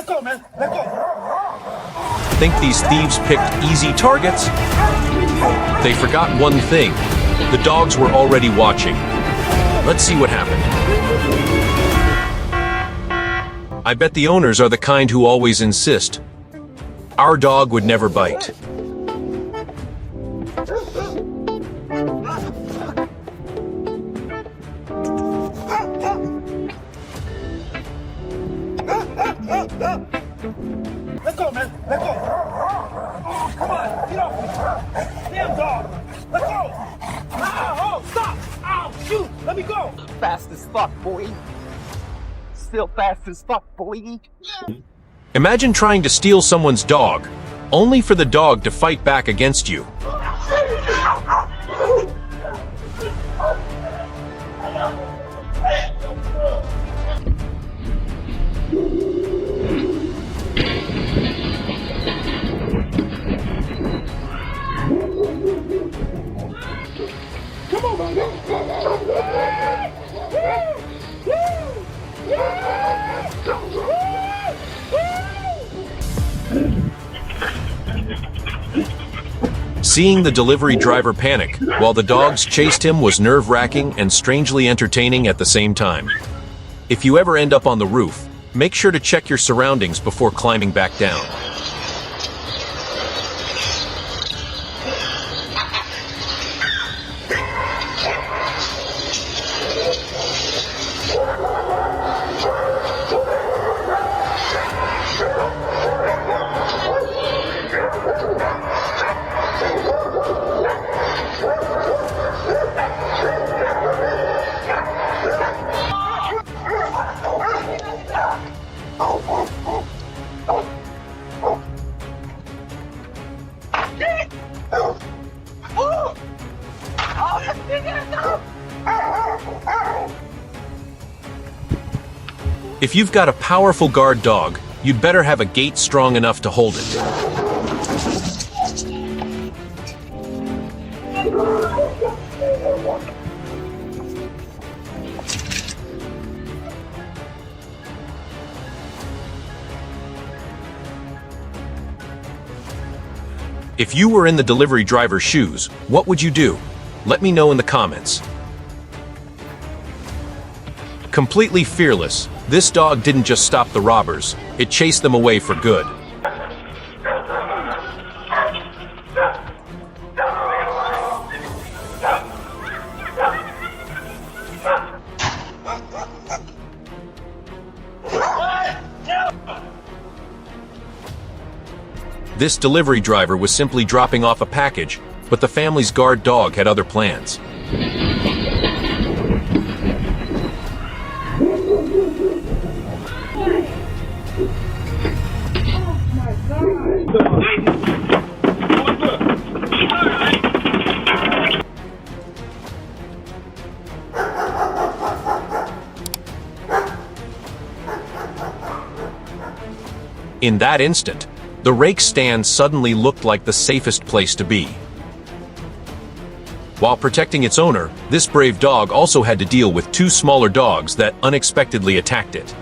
go, man. Let go. Think these thieves picked easy targets? They forgot one thing. The dogs were already watching. Let's see what happened. I bet the owners are the kind who always insist. Our dog would never bite. Let go, man. Let go. Oh, come on. Get off me. Damn dog. Let go. Oh, stop. Ow, shoot. Let me go. Fast as fuck, boy. Still fast as fuck, boy. Imagine trying to steal someone's dog, only for the dog to fight back against you. Come on, man. Seeing the delivery driver panic while the dogs chased him was nerve-wracking and strangely entertaining at the same time. If you ever end up on the roof, make sure to check your surroundings before climbing back down. If you've got a powerful guard dog, you'd better have a gate strong enough to hold it. If you were in the delivery driver's shoes, what would you do? Let me know in the comments. Completely fearless, this dog didn't just stop the robbers, it chased them away for good. This delivery driver was simply dropping off a package, but the family's guard dog had other plans. In that instant, the rake stand suddenly looked like the safest place to be. While protecting its owner, this brave dog also had to deal with two smaller dogs that unexpectedly attacked it.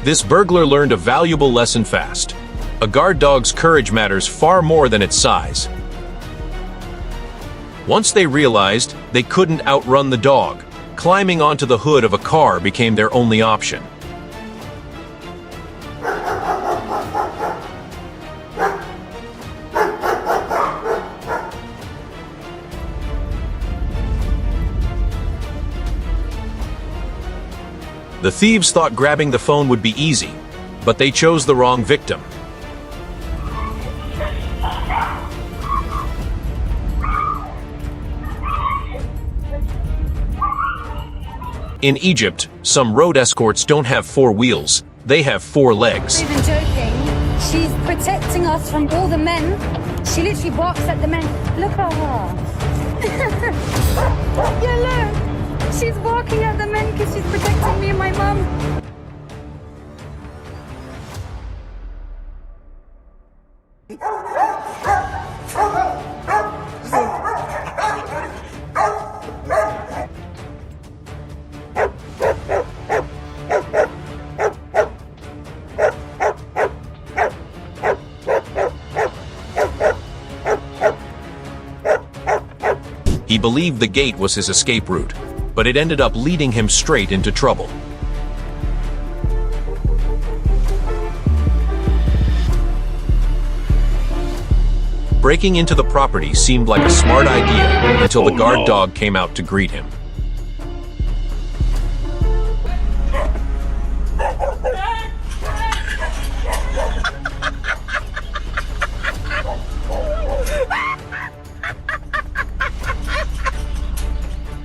This burglar learned a valuable lesson fast. A guard dog's courage matters far more than its size. Once they realized they couldn't outrun the dog, climbing onto the hood of a car became their only option. The thieves thought grabbing the phone would be easy, but they chose the wrong victim. In Egypt, some road escorts don't have four wheels, they have four legs. I'm not even joking. She's protecting us from all the men. She literally barks at the men. Look at her. Yeah, look. She's barking at the men because she's protecting me and my mum. He believed the gate was his escape route, but it ended up leading him straight into trouble. Breaking into the property seemed like a smart idea until the guard dog came out to greet him.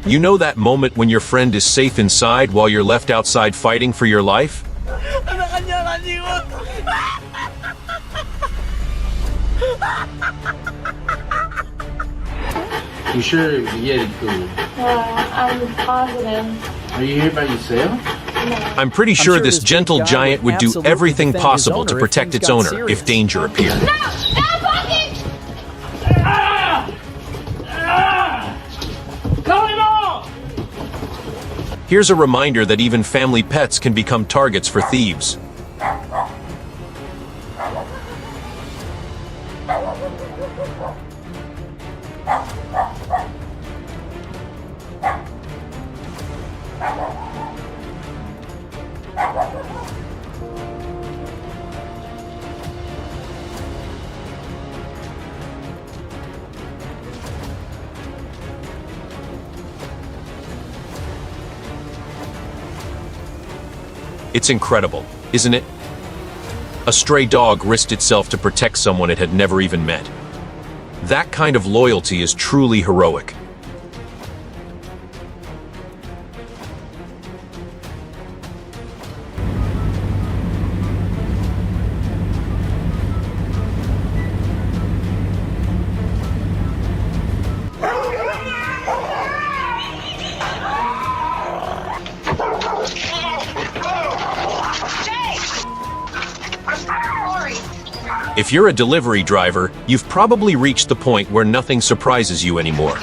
You know that moment when your friend is safe inside while you're left outside fighting for your life? You sure it was Yeti cool? I'm positive. Are you here by yourself? I'm pretty sure this gentle giant would do everything possible to protect its owner if danger appeared. Here's a reminder that even family pets can become targets for thieves. It's incredible, isn't it? A stray dog risked itself to protect someone it had never even met. That kind of loyalty is truly heroic. If you're a delivery driver, you've probably reached the point where nothing surprises you anymore.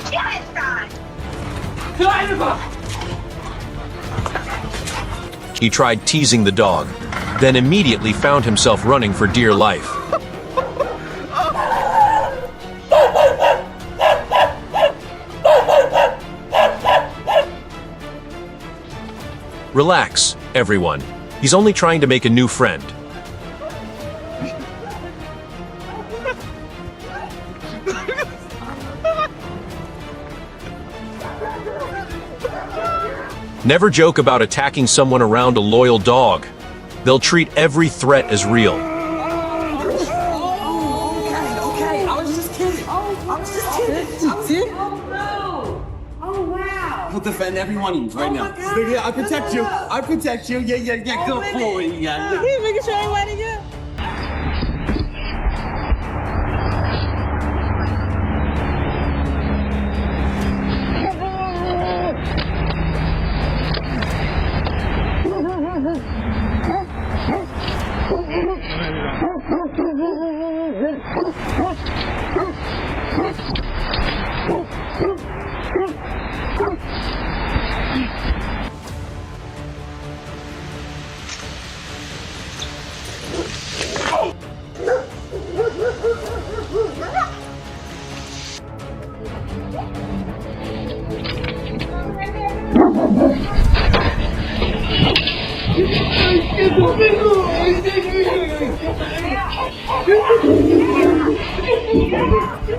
He tried teasing the dog, then immediately found himself running for dear life. Relax, everyone. He's only trying to make a new friend. Never joke about attacking someone around a loyal dog. They'll treat every threat as real. Okay, I was just kidding. Oh no! Oh wow! I'll defend every one of you right now. God. Yeah, I protect you. I protect you. Yeah, good boy. Yeah. He's making sure I want to get.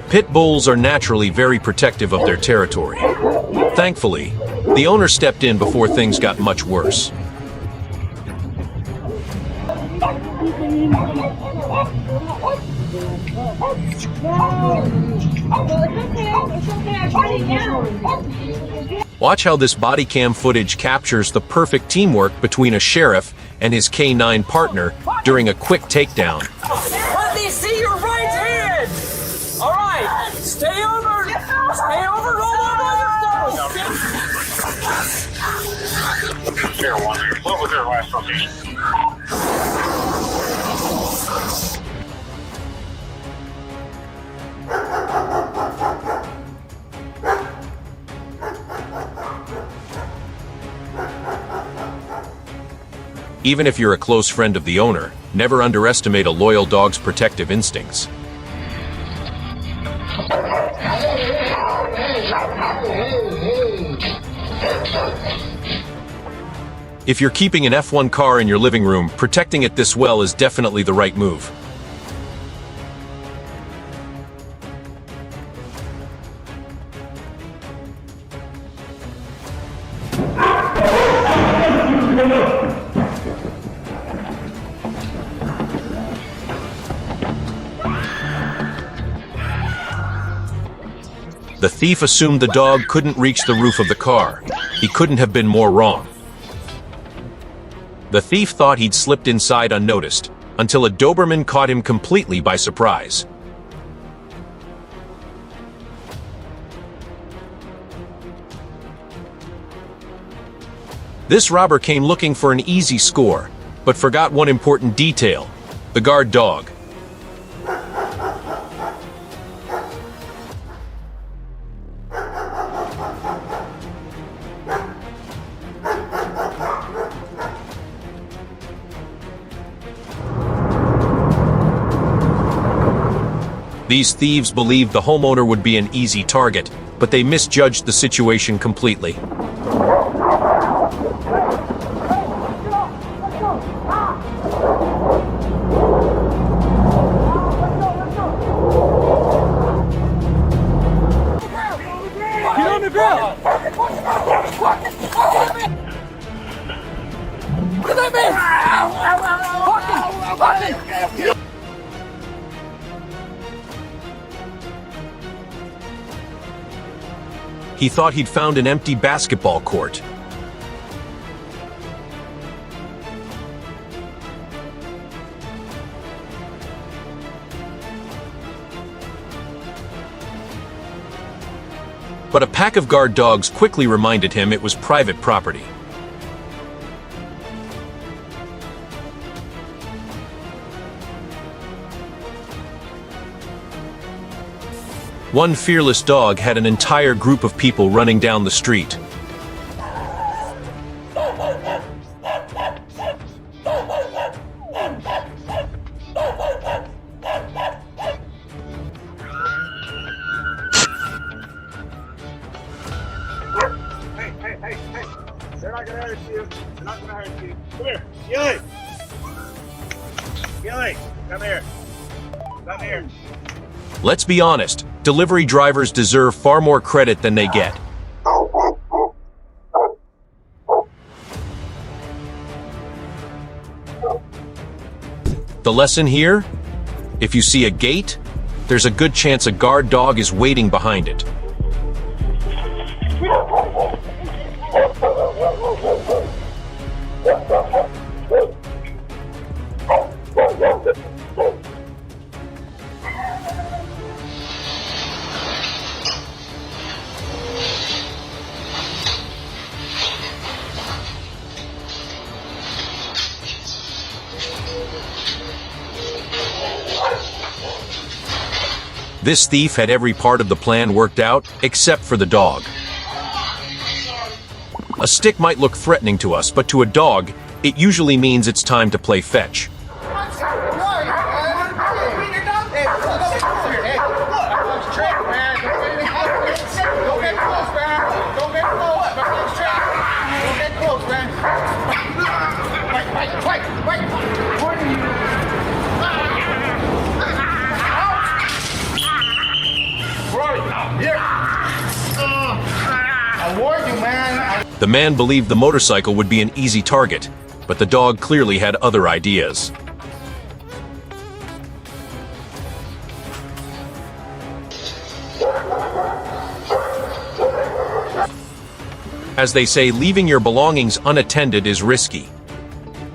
Pit bulls are naturally very protective of their territory. Thankfully, the owner stepped in before things got much worse. Watch how this body cam footage captures the perfect teamwork between a sheriff and his K9 partner during a quick takedown. Let me see your right hand! All right, stay over, roll over. Sheriff 1, what was their last location? Even if you're a close friend of the owner, never underestimate a loyal dog's protective instincts. If you're keeping an F1 car in your living room, protecting it this well is definitely the right move. The thief assumed the dog couldn't reach the roof of the car. He couldn't have been more wrong. The thief thought he'd slipped inside unnoticed, until a Doberman caught him completely by surprise. This robber came looking for an easy score, but forgot one important detail: the guard dog. These thieves believed the homeowner would be an easy target, but they misjudged the situation completely. Get on the ground! What does that mean? He thought he'd found an empty basketball court. But a pack of guard dogs quickly reminded him it was private property. One fearless dog had an entire group of people running down the street. Hey. They're not gonna hurt you. They're not gonna hurt you. Come here. Gilly! Gilly! Come here. Come here. Let's be honest, delivery drivers deserve far more credit than they get. The lesson here? If you see a gate, there's a good chance a guard dog is waiting behind it. This thief had every part of the plan worked out, except for the dog. A stick might look threatening to us, but to a dog, it usually means it's time to play fetch. The man believed the motorcycle would be an easy target, but the dog clearly had other ideas. As they say, leaving your belongings unattended is risky,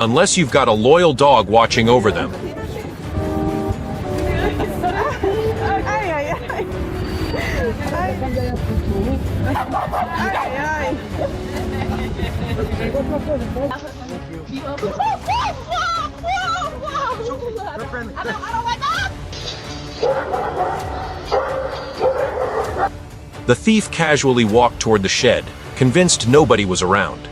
unless you've got a loyal dog watching over them. The thief casually walked toward the shed, convinced nobody was around.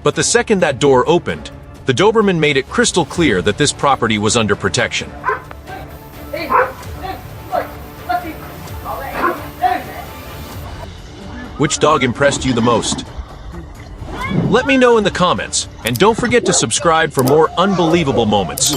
But the second that door opened, the Doberman made it crystal clear that this property was under protection. Which dog impressed you the most? Let me know in the comments, and don't forget to subscribe for more unbelievable moments.